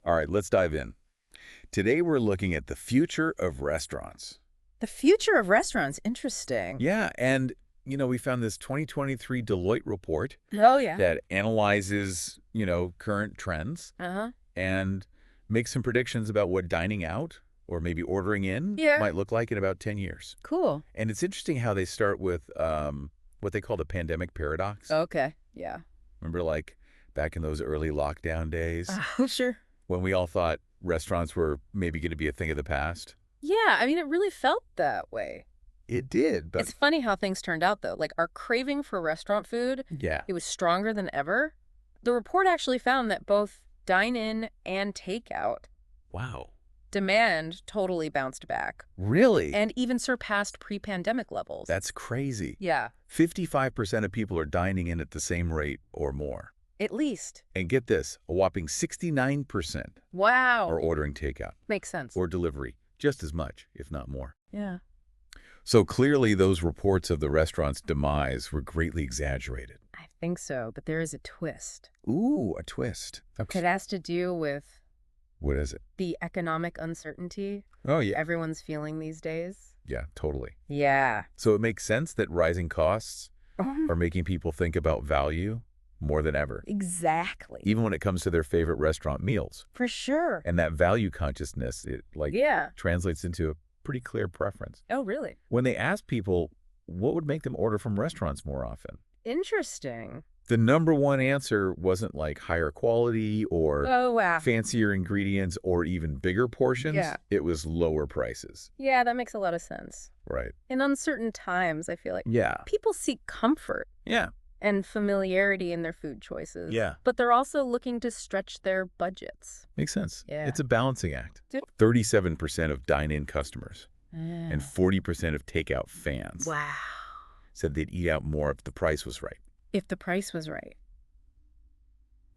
All right, let's dive in. Today we're looking at the future of restaurants. The future of restaurants, interesting. Yeah, and we found this 2023 Deloitte report Oh, yeah. that analyzes, current trends Uh-huh. and makes some predictions about what dining out or maybe ordering in Yeah. might look like in about 10 years. Cool. And it's interesting how they start with what they call the pandemic paradox. Okay. Yeah. Remember, like, back in those early lockdown days Oh, sure. when we all thought restaurants were maybe going to be a thing of the past? Yeah, I mean, it really felt that way. It did, but It's funny how things turned out, though. Like, our craving for restaurant food, yeah. it was stronger than ever. The report actually found that both dine-in and takeout Wow. demand totally bounced back Really? and even surpassed pre-pandemic levels. That's crazy. Yeah, 55% of people are dining in at the same rate or more. at least. And get this, a whopping 69% Wow. are ordering takeout Makes sense. or delivery, just as much, if not more. Yeah. So clearly those reports of the restaurant's demise were greatly exaggerated. I think so, but there is a twist. Ooh, a twist. It has to do with What is it? the economic uncertainty Oh, yeah. everyone's feeling these days. Yeah, totally. Yeah. So it makes sense that rising costs are making people think about value more than ever, Exactly. even when it comes to their favorite restaurant meals. For sure. And that value consciousness, Yeah. translates into a pretty clear preference. Oh, really? When they ask people what would make them order from restaurants more often, Interesting. the number one answer wasn't like higher quality or Oh, wow. fancier ingredients or even bigger portions. Yeah. It was lower prices. Yeah, that makes a lot of sense. Right. In uncertain times, I feel like Yeah. people seek comfort Yeah. and familiarity in their food choices. Yeah. But they're also looking to stretch their budgets. Makes sense. Yeah. It's a balancing act. Dude. 37% of dine-in customers and 40% of takeout fans Wow. said they'd eat out more if the price was right. If the price was right.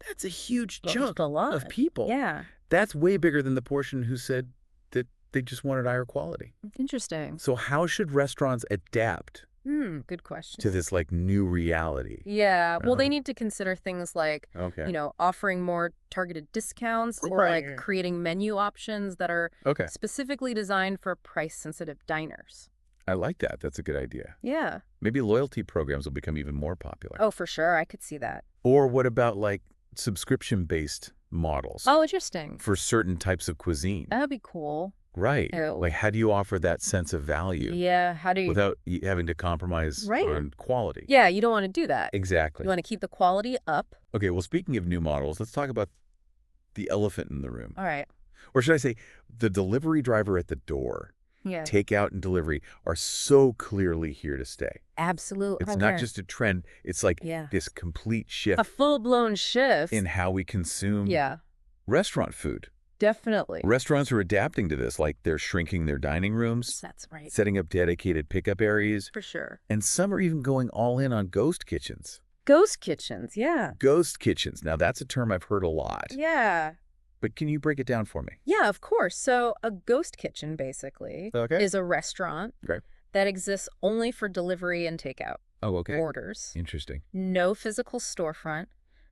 That's a huge That's chunk a lot. of people. Yeah. That's way bigger than the portion who said that they just wanted higher quality. Interesting. So how should restaurants adapt Good question. to this new reality? Yeah. Well, they Uh-huh. need to consider things like, Okay. offering more targeted discounts or like creating menu options that are Okay. specifically designed for price-sensitive diners. I like that. That's a good idea. Yeah. Maybe loyalty programs will become even more popular. Oh, for sure. I could see that. Or what about subscription-based models Oh, interesting. for certain types of cuisine? That'd be cool. Right. Oh. Like how do you offer that sense of value Yeah. How do you... without having to compromise Right. on quality? Yeah, you don't want to do that. Exactly. You want to keep the quality up. Okay, well, speaking of new models, let's talk about the elephant in the room. All right. Or should I say, the delivery driver at the door. Yeah. Takeout and delivery are so clearly here to stay. Absolutely. It's not just a trend. It's like Yeah. this complete a shift full-blown shift. in how we consume Yeah, restaurant food. definitely. Restaurants are adapting to this, like they're shrinking their dining rooms, That's right. setting up dedicated pickup areas, For sure. and some are even going all in on ghost kitchens. Ghost kitchens. Yeah. Ghost kitchens. Now, that's a term I've heard a lot, Yeah. but can you break it down for me? Yeah, of course. So a ghost kitchen, basically, Okay. is a restaurant Okay. that exists only for delivery and takeout Oh, okay. orders. Interesting. No physical storefront,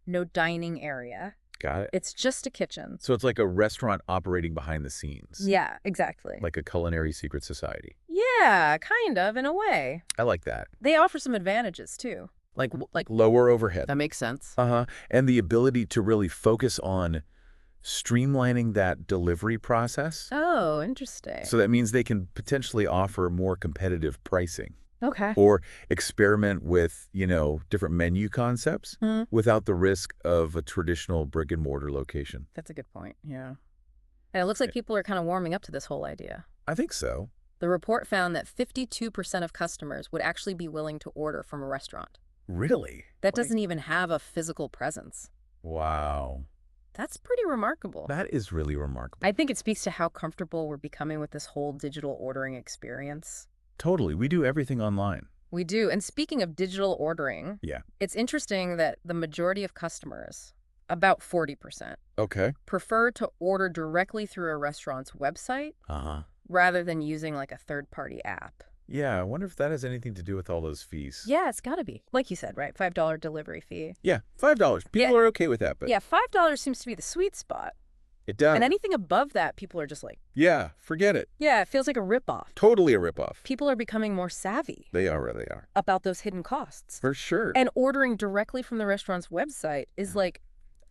no dining area. Got it. It's just a kitchen. So it's like a restaurant operating behind the scenes. Yeah, exactly. Like a culinary secret society. Yeah, kind of, in a way. I like that. They offer some advantages, too. Like lower overhead. That makes sense. Uh-huh. And the ability to really focus on streamlining that delivery process. Oh, interesting. So that means they can potentially offer more competitive pricing Okay. or experiment with, different menu concepts Mhm. without the risk of a traditional brick and mortar location. That's a good point. Yeah. And it looks like people are kind of warming up to this whole idea. I think so. The report found that 52% of customers would actually be willing to order from a restaurant. Really? That doesn't even have a physical presence. Wow. That's pretty remarkable. That is really remarkable. I think it speaks to how comfortable we're becoming with this whole digital ordering experience. Totally. We do everything online. We do. And speaking of digital ordering, Yeah. it's interesting that the majority of customers, about 40%, Okay. prefer to order directly through a restaurant's website Uh-huh. rather than using like a third-party app. Yeah, I wonder if that has anything to do with all those fees. Yeah, it's got to be. Like you said, right? $5 delivery fee. Yeah, $5. People Yeah. are okay with that, but Yeah, $5 seems to be the sweet spot. It And does. anything above that, people are just like, Yeah, forget it. yeah, it feels like a ripoff. Totally a ripoff. People are becoming more savvy They are. about those hidden costs. For sure. And ordering directly from the restaurant's website is like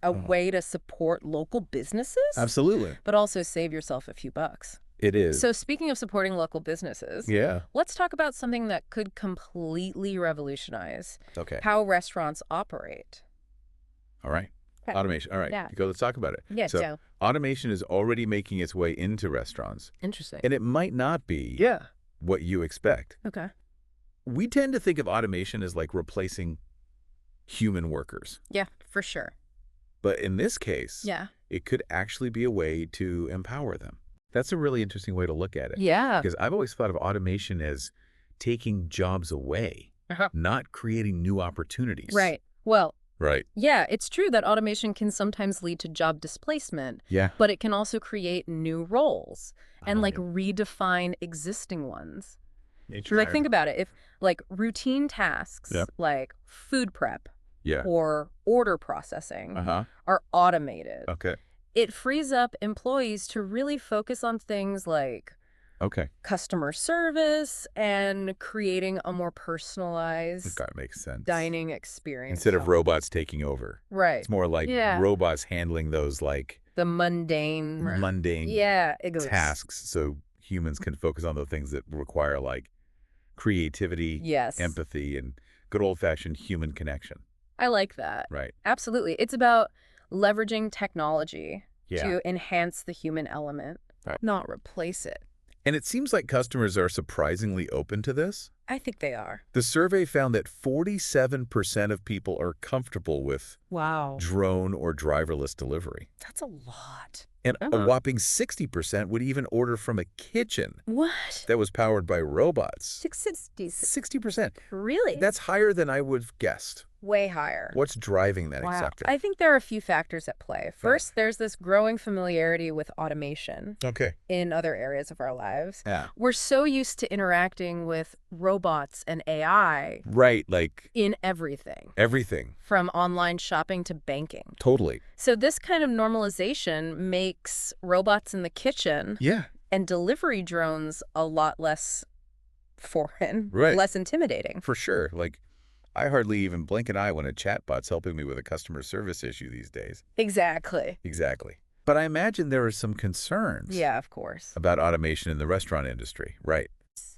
a Oh. way to support local businesses, Absolutely. but also save yourself a few bucks. It is. So speaking of supporting local businesses, Yeah. let's talk about something that could completely revolutionize Okay. how restaurants operate. All right. Okay. Automation. All right. Yeah. Let's talk about it. Yeah, So Joe. automation is already making its way into restaurants, Interesting. and it might not be what you expect. Okay. We tend to think of automation as like replacing human workers. Yeah, for sure. But in this case, Yeah. it could actually be a way to empower them. That's a really interesting way to look at it. Yeah. Because I've always thought of automation as taking jobs away, not creating new opportunities. Right. Well, Right. yeah, it's true that automation can sometimes lead to job displacement, Yeah. but it can also create new roles and like yeah. redefine existing ones. Nature Like hired- think about it. If like routine tasks Yep. like food prep Yeah. or order processing Uh-huh. are automated, Okay. it frees up employees to really focus on things like Okay. customer service and creating a more personalized That makes sense. dining experience. Instead of robots taking over. Right. It's more like Yeah. robots handling those like The mundane. mundane Yeah. It goes. tasks so humans can focus on the things that require like creativity, Yes. empathy, and good old-fashioned human connection. I like that. Right. Absolutely. It's about leveraging technology Yeah. to enhance the human element, Right. not replace it. And it seems like customers are surprisingly open to this. I think they are. The survey found that 47% of people are comfortable with Wow. drone or driverless delivery. That's a lot. And a whopping 60% would even order from a kitchen What? that was powered by robots. 660. 60%. Really? That's higher than I would have guessed. way higher. What's driving that Wow. acceptance? I think there are a few factors at play. First, there's this growing familiarity with automation Okay. in other areas of our lives. Yeah. We're so used to interacting with robots and AI Right, like in everything, everything. from online shopping to banking. Totally. So this kind of normalization makes robots in the kitchen Yeah. and delivery drones a lot less foreign, Right. less intimidating. For sure. Like, I hardly even blink an eye when a chatbot's helping me with a customer service issue these days. Exactly. Exactly. But I imagine there are some concerns Yeah, of course. about automation in the restaurant industry, right?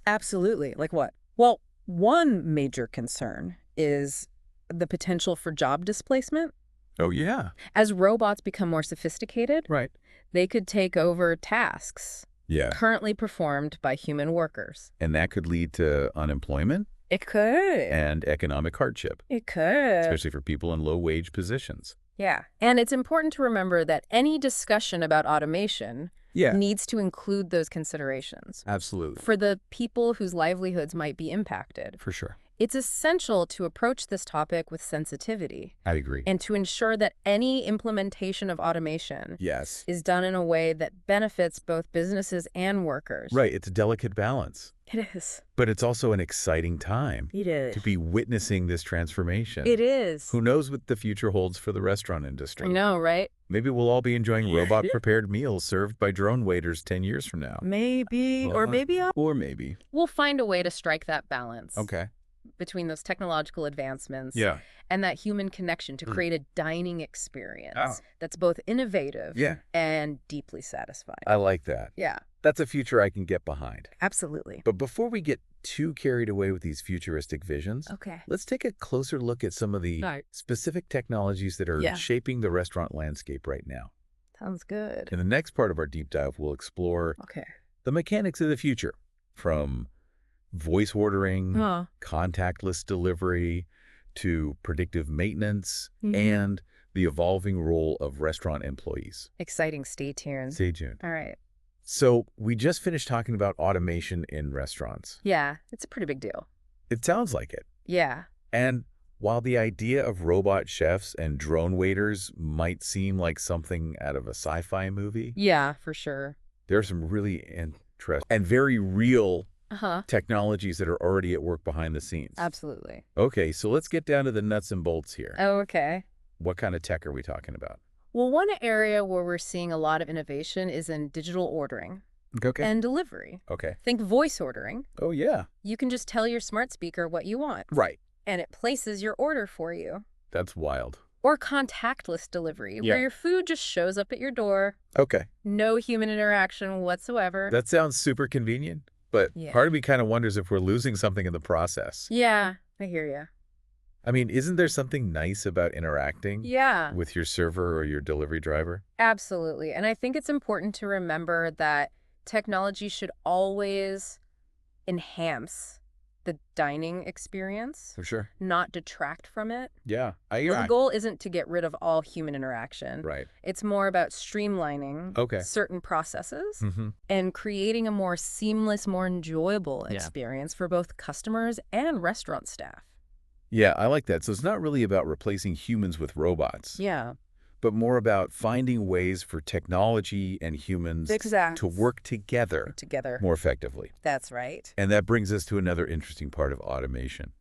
Absolutely. Like what? Well, one major concern is the potential for job displacement. Oh, yeah. As robots become more sophisticated, Right. they could take over tasks Yeah. currently performed by human workers. And that could lead to unemployment It could. and economic hardship, It could. especially for people in low-wage positions. Yeah. And it's important to remember that any discussion about automation Yeah. needs to include those considerations. Absolutely. For the people whose livelihoods might be impacted, For sure. it's essential to approach this topic with sensitivity I agree. and to ensure that any implementation of automation Yes. is done in a way that benefits both businesses and workers. Right. It's a delicate balance, It is. but it's also an exciting time It is. to be witnessing this transformation. It is. Who knows what the future holds for the restaurant I industry? know, right? Maybe we'll all be enjoying robot-prepared meals served by drone waiters 10 years from now. Maybe. Or maybe Or maybe. we'll find a way to strike that balance Okay. between those technological advancements Yeah. and that human connection to create a dining experience Oh. that's both innovative Yeah. and deeply satisfying. I like that. Yeah, That's a future I can get behind. absolutely. But before we get too carried away with these futuristic visions, Okay. let's take a closer look at some of the Right. specific technologies that are Yeah. shaping the restaurant landscape right now. Sounds good. In the next part of our deep dive, we'll explore Okay. the mechanics of the future, from voice ordering, Oh. contactless delivery, to predictive maintenance, Mhm. and the evolving role of restaurant employees. Exciting. Stay tuned. Stay tuned. All right. So we just finished talking about automation in restaurants. Yeah, it's a pretty big deal. It sounds like it. Yeah. And while the idea of robot chefs and drone waiters might seem like something out of a sci-fi movie, Yeah, for sure. there are some really interesting and very real Uh-huh. technologies that are already at work behind the scenes. Absolutely. Okay, so let's get down to the nuts and bolts here. Oh, okay. What kind of tech are we talking about? Well, one area where we're seeing a lot of innovation is in digital ordering Okay. and delivery. Okay. Think voice ordering. Oh, yeah. You can just tell your smart speaker what you want, Right. and it places your order for you. That's wild. Or contactless delivery, Yeah. where your food just shows up at your door, Okay. no human interaction whatsoever. That sounds super convenient, but Yeah. part of me kind of wonders if we're losing something in the process. Yeah, I hear you. I mean, isn't there something nice about interacting Yeah, with your server or your delivery driver? absolutely. And I think it's important to remember that technology should always enhance the dining experience, For sure. not detract from it. Yeah. The goal isn't to get rid of all human interaction. Right. It's more about streamlining Okay. certain processes Mm-hmm. and creating a more seamless, more enjoyable Yeah. experience for both customers and restaurant staff. Yeah, I like that. So it's not really about replacing humans with robots, Yeah, but more about finding ways for technology and humans exactly. to work together Together. more effectively. That's right. And that brings us to another interesting part of automation,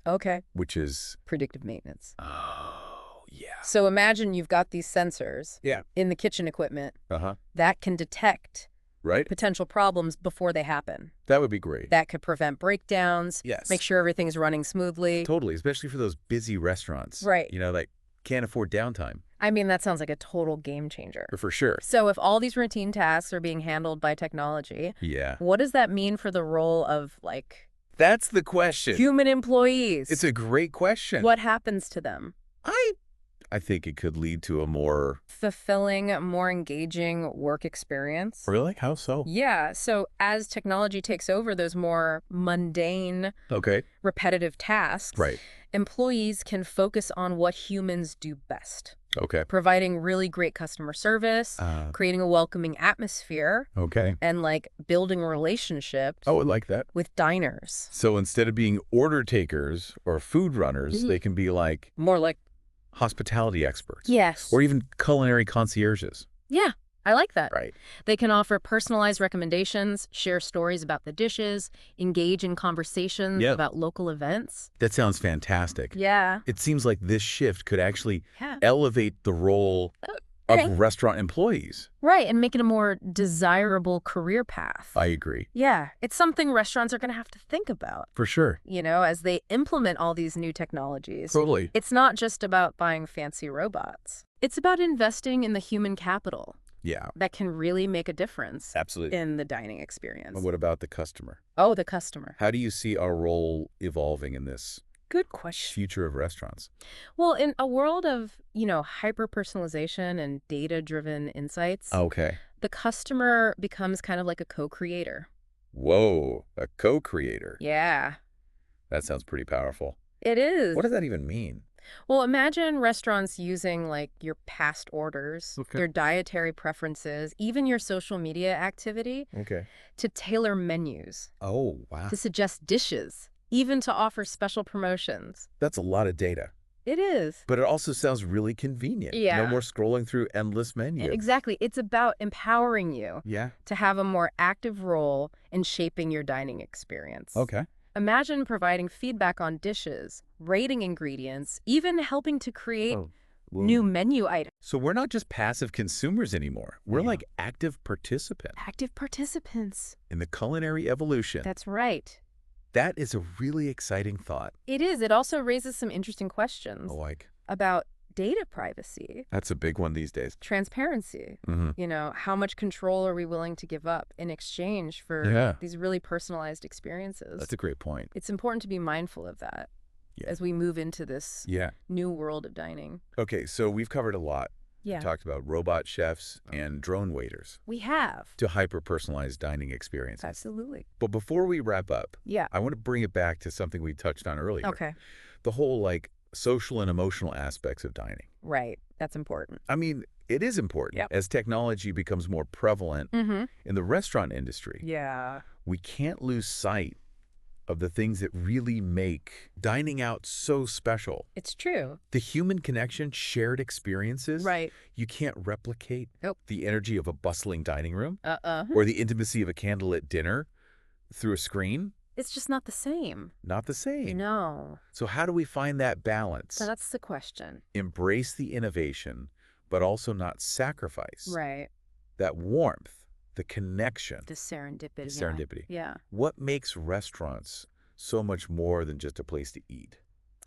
Okay. which is, Predictive maintenance. oh, yeah. So imagine you've got these sensors Yeah. in the kitchen equipment Uh-huh. that can detect Right? potential problems before they happen. That would be great. That could prevent breakdowns, Yes. make sure everything's running smoothly. Totally, especially for those busy restaurants. Right. That can't afford downtime. I mean, that sounds like a total game changer. For sure. So if all these routine tasks are being handled by technology, Yeah. what does that mean for the role of, That's the question. human employees? It's a great question. What happens to them? I think it could lead to a more... Fulfilling, more engaging work experience. Really? How so? Yeah, so as technology takes over those more mundane, Okay. repetitive tasks, Right. employees can focus on what humans do best, Okay. providing really great customer service, creating a welcoming atmosphere, Okay. and building relationships I would like that. with diners. So instead of being order takers or food runners, Mhm. they can be like More like, hospitality experts. yes. Or even culinary concierges. Yeah, I like that. Right. They can offer personalized recommendations, share stories about the dishes, engage in conversations Yep. about local events. That sounds fantastic. Yeah. It seems like this shift could actually Yeah. elevate the role Okay. of restaurant employees. Right, and make it a more desirable career path. I agree. Yeah, it's something restaurants are going to have to think about, For sure. as they implement all these new technologies. Totally. It's not just about buying fancy robots. It's about investing in the human capital Yeah, that can really make a difference absolutely. in the dining experience. But what about the customer? Oh, the customer. How do you see our role evolving in this Good question. future of restaurants? Well, in a world of, hyper-personalization and data-driven insights, Okay. the customer becomes kind of like a co-creator. Whoa, a co-creator. Yeah, That sounds pretty powerful. it is. What does that even mean? Well, imagine restaurants using your past orders, Okay. your dietary preferences, even your social media activity Okay. to tailor menus, Oh, wow. to suggest dishes, even to offer special promotions. That's a lot of data. It is. But it also sounds really convenient. Yeah. No more scrolling through endless menus. Exactly. It's about empowering you Yeah. to have a more active role in shaping your dining experience. Okay. Imagine providing feedback on dishes, rating ingredients, even helping to create new menu items. So we're not just passive consumers anymore. We're Yeah. like active participants Active participants. in the culinary evolution. That's right. That is a really exciting thought. It is. It also raises some interesting questions Like, about data privacy, that's a big one these days. transparency. Mm-hmm. How much control are we willing to give up in exchange for Yeah. these really personalized experiences? That's a great point. It's important to be mindful of that Yeah. as we move into this Yeah. new world of dining. Okay, so we've covered a lot. Yeah, We talked about robot chefs and drone waiters we have. to hyper-personalized dining experiences. Absolutely. But before we wrap up, Yeah. I want to bring it back to something we touched on earlier. Okay. The whole social and emotional aspects of dining. Right. That's important. I mean, it is important Yep. as technology becomes more prevalent Mm-hmm. in the restaurant industry. Yeah. We can't lose sight of the things that really make dining out so special. It's true. The human connection, shared experiences. Right. You can't replicate Nope. the energy of a bustling dining room Uh-uh. or the intimacy of a candlelit dinner through a screen. It's just not the same. Not the same. No. So how do we find that balance? So that's the question. Embrace the innovation, but also not sacrifice. Right. That warmth, the connection, The serendipity. the serendipity. Yeah. What makes restaurants so much more than just a place to eat?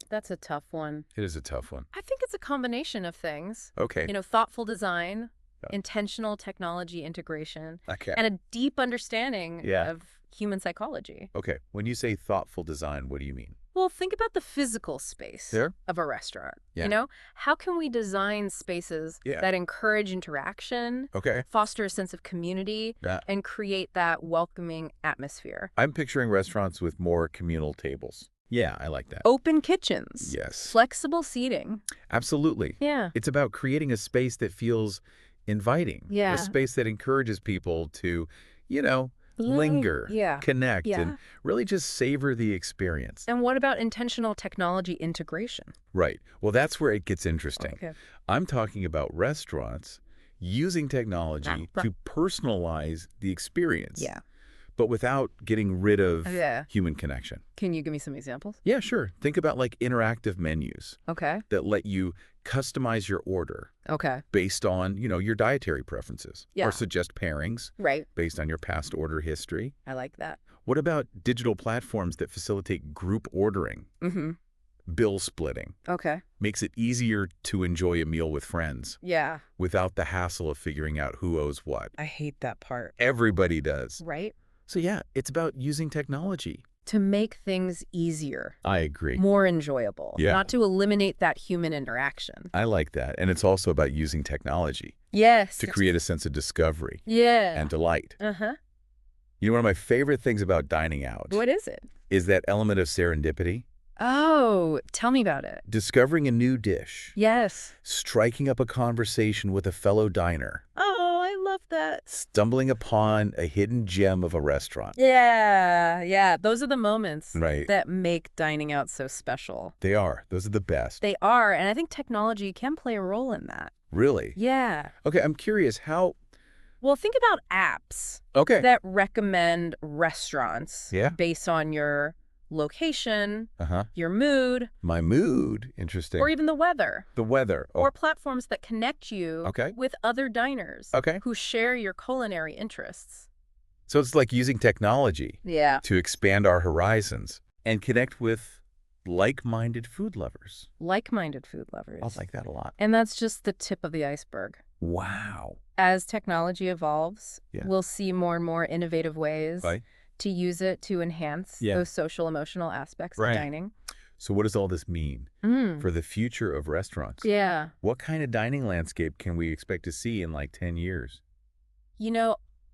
That's a tough one. It is a tough one. I think it's a combination of things. Okay. Thoughtful design, Yeah. intentional technology integration, Okay. and a deep understanding Yeah. of human psychology. Okay. When you say thoughtful design, what do you mean? Well, think about the physical space There? of a restaurant. Yeah. How can we design spaces Yeah. that encourage interaction, Okay. foster a sense of community, Yeah. and create that welcoming atmosphere? I'm picturing restaurants with more communal tables. Yeah, I like that. Open kitchens. Yes. Flexible seating. Absolutely. Yeah. It's about creating a space that feels inviting. Yeah. A space that encourages people to, linger, Yeah. connect, Yeah. and really just savor the experience. And what about intentional technology integration? Right. Well, that's where it gets interesting. Okay. I'm talking about restaurants using technology Right. to personalize the experience. Yeah. But without getting rid of Yeah. human connection. Can you give me some examples? Yeah, sure. Think about like interactive menus Okay. that let you customize your order Okay. based on, your dietary preferences. Yeah. Or suggest pairings Right. based on your past order history. I like that. What about digital platforms that facilitate group ordering, Mm-hmm. bill splitting? Okay. Makes it easier to enjoy a meal with friends Yeah. without the hassle of figuring out who owes what. I hate that part. Everybody does. Right? So yeah, it's about using technology. To make things easier, I agree. more enjoyable, Yeah. not to eliminate that human interaction. I like that. And it's also about using technology Yes. to create a sense of discovery Yeah. and delight. Uh-huh. One of my favorite things about dining out What is it? is that element of serendipity. Oh, tell me about it. Discovering a new dish. Yes. Striking up a conversation with a fellow diner. Oh, I love that. Stumbling upon a hidden gem of a restaurant. Yeah. Yeah. Those are the moments Right. that make dining out so special. They are. Those are the best. They are. And I think technology can play a role in that. Really? Yeah. Okay, I'm curious how... Well, think about apps Okay. that recommend restaurants Yeah. based on your location, Uh-huh. your mood, My mood. Interesting. or even the weather. The weather. Oh, Or platforms that connect you Okay. with other diners Okay. who share your culinary interests. so it's like using technology Yeah. to expand our horizons and connect with like-minded food lovers. Like-minded food lovers. I like that a lot. And that's just the tip of the iceberg. Wow. As technology evolves, Yeah. we'll see more and more innovative ways Right. to use it to enhance Yeah. those social emotional aspects Right. of dining. So what does all this mean Mm. for the future of restaurants? Yeah. What kind of dining landscape can we expect to see in like 10 years?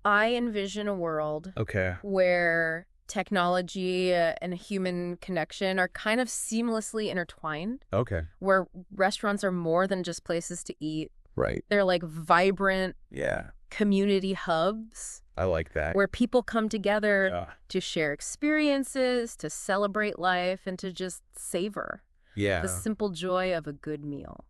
I envision a world Okay. where technology and human connection are kind of seamlessly intertwined, Okay. where restaurants are more than just places to eat. Right. They're like vibrant Yeah. community hubs I like that. where people come together Yeah. to share experiences, to celebrate life, and to just savor Yeah. the simple joy of a good meal.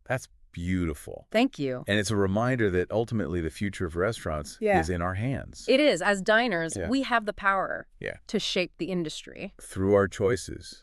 That's beautiful. Thank you. And it's a reminder that ultimately the future of restaurants Yeah. is in our hands. It is. As diners, Yeah. we have the power Yeah. to shape the industry Through our choices.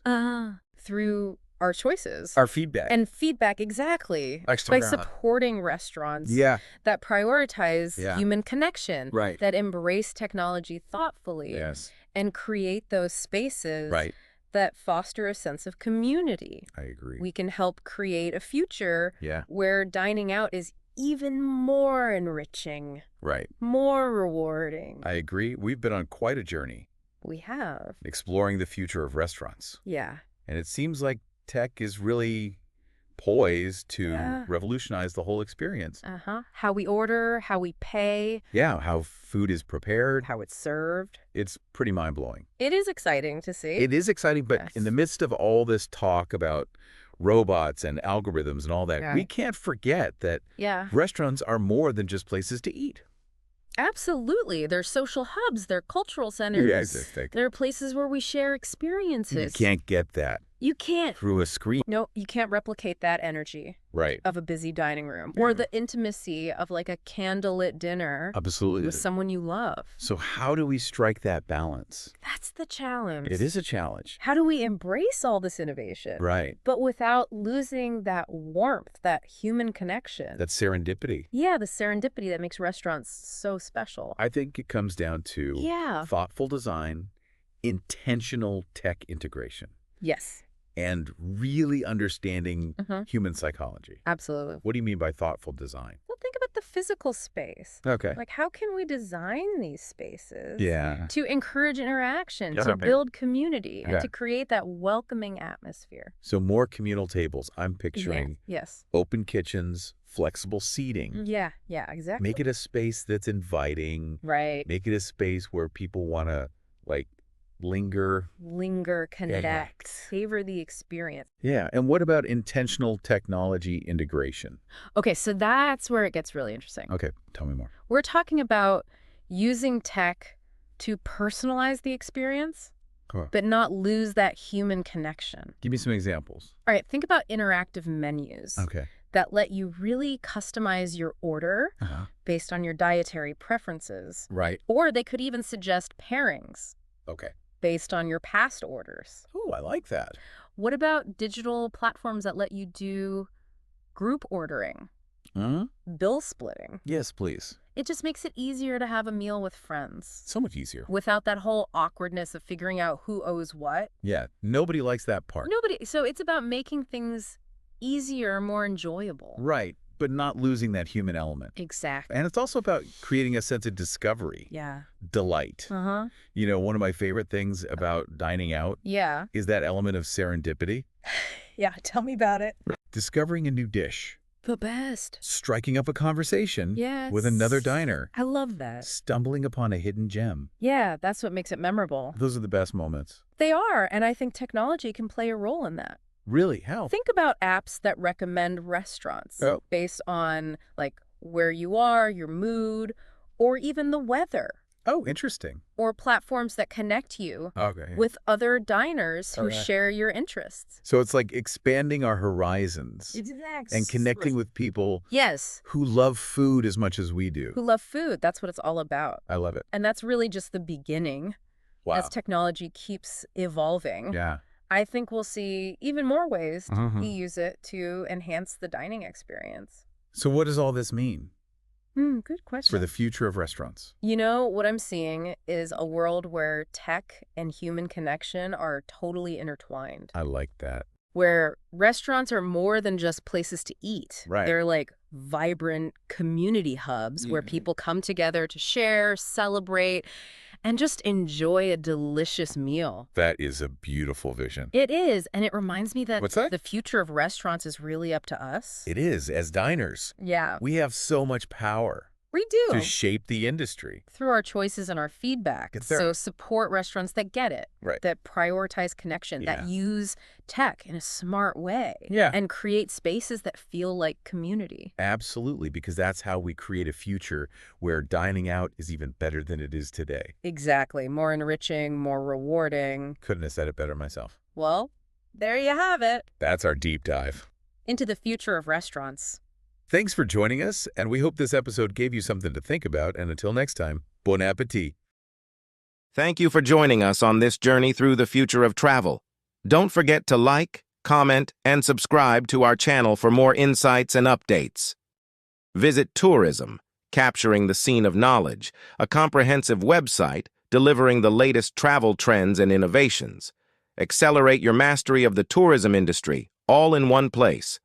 through our choices. Our feedback. And feedback, exactly. Like By supporting restaurants Yeah. that prioritize Yeah. human connection, Right. that embrace technology thoughtfully, Yes. and create those spaces Right. that foster a sense of community. I agree. We can help create a future Yeah. where dining out is even more enriching, Right. more rewarding. I agree. We've been on quite a journey We have. exploring the future of restaurants. Yeah. And it seems like tech is really poised to Yeah. revolutionize the whole experience. How we order, how we pay, Yeah, how food is prepared. how it's served. It's pretty mind-blowing. It is exciting to see. It is exciting, but in the Yes. midst of all this talk about robots and algorithms and all that, we Right. can't forget that Yeah. restaurants are more than just places to eat. Absolutely. They're social hubs. They're cultural centers. Yes, They're places where we share You experiences. can't get that You can't. through a screen. No, you can't replicate that energy Right. of a busy dining room or the intimacy of like a candlelit dinner Absolutely. with someone you love. So how do we strike that balance? That's the challenge. It is a challenge. How do we embrace all this innovation? Right. But without losing that warmth, that human connection. That's serendipity. Yeah, the serendipity that makes restaurants so special. I think it comes down to thoughtful design, intentional tech integration, Yes. and really understanding human psychology. Absolutely. What do you mean by thoughtful design? Well, think about the physical space. Okay. Like, how can we design these spaces Yeah. to encourage interaction, Yeah, to I mean- build community, and Yeah. to create that welcoming atmosphere? So more communal tables. I'm picturing Yes. open kitchens, flexible seating. Yeah, exactly. Make it a space that's inviting. Right. Make it a space where people want to, like, linger. Linger, connect, savor the experience. Yeah. And what about intentional technology integration? Okay, so that's where it gets really interesting. Okay. Tell me more. We're talking about using tech to personalize the experience, Cool. but not lose that human connection. Give me some examples. All right, think about interactive menus Okay. that let you really customize your order based on your dietary preferences. Right. Or they could even suggest pairings Okay. based on your past orders. Oh, I like that. What about digital platforms that let you do group ordering, bill splitting? Yes, please. It just makes it easier to have a meal with friends So much easier. without that whole awkwardness of figuring out who owes what. Yeah. Nobody likes that part. Nobody. So it's about making things easier, more enjoyable. Right. But not losing that human element. Exactly. And it's also about creating a sense of discovery, Yeah. delight. You know, one of my favorite things about dining out Yeah. is that element of serendipity. Yeah. Tell me about it. Discovering a new dish. The best. Striking up a conversation with another diner. I love that. Stumbling upon a hidden gem. Yeah, that's what makes it memorable. Those are the best moments. They are, and I think technology can play a role in that. Really? How? Think about apps that recommend restaurants based on like where you are, your mood, or even the weather. Oh, interesting. Or platforms that connect you Okay. with other diners who share your interests. So it's like expanding our horizons and connecting with people who love food as much as we do. Who love food. That's what it's all about. I love it. And that's really just the beginning. Wow. As technology keeps evolving. Yeah. I think we'll see even more ways to use it to enhance the dining experience. So what does all this mean Good question. for the future of restaurants? You know, what I'm seeing is a world where tech and human connection are totally intertwined. I like that. Where restaurants are more than just places to eat. Right. They're like vibrant community hubs where people come together to share, celebrate, and just enjoy a delicious meal. That is a beautiful vision. It is, and it reminds me that What's that? the future of restaurants is really up to us. It is. As diners, Yeah, we have so much power we do. to shape the industry. Through our choices and our feedback. It's there. So support restaurants that get it, Right. that prioritize connection, that use tech in a smart way, Yeah. and create spaces that feel like community. Absolutely, because that's how we create a future where dining out is even better than it is today. Exactly. More enriching, more rewarding. Couldn't have said it better myself. Well, there you have it. That's our deep dive. Into the future of restaurants. Thanks for joining us, and we hope this episode gave you something to think about. And until next time, bon appetit. Thank you for joining us on this journey through the future of travel. Don't forget to like, comment, and subscribe to our channel for more insights and updates. Visit Tourism, Capturing the Scene of Knowledge, a comprehensive website delivering the latest travel trends and innovations. Accelerate your mastery of the tourism industry, all in one place.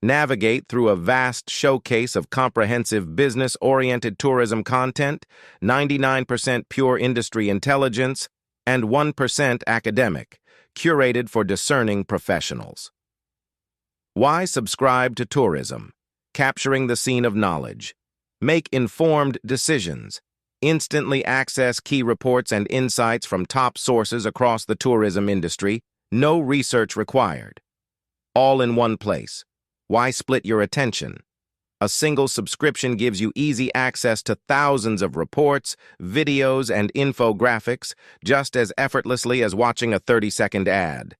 Navigate through a vast showcase of comprehensive business-oriented tourism content, 99% pure industry intelligence, and 1% academic, curated for discerning professionals. Why subscribe to Tourism? Capturing the Scene of Knowledge. Make informed decisions. Instantly access key reports and insights from top sources across the tourism industry. No research required. All in one place. Why split your attention? A single subscription gives you easy access to thousands of reports, videos, and infographics just as effortlessly as watching a 30-second ad.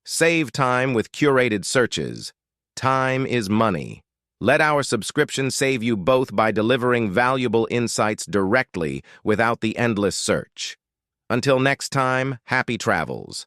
Save time with curated searches. Time is money. Let our subscription save you both by delivering valuable insights directly without the endless search. Until next time, happy travels.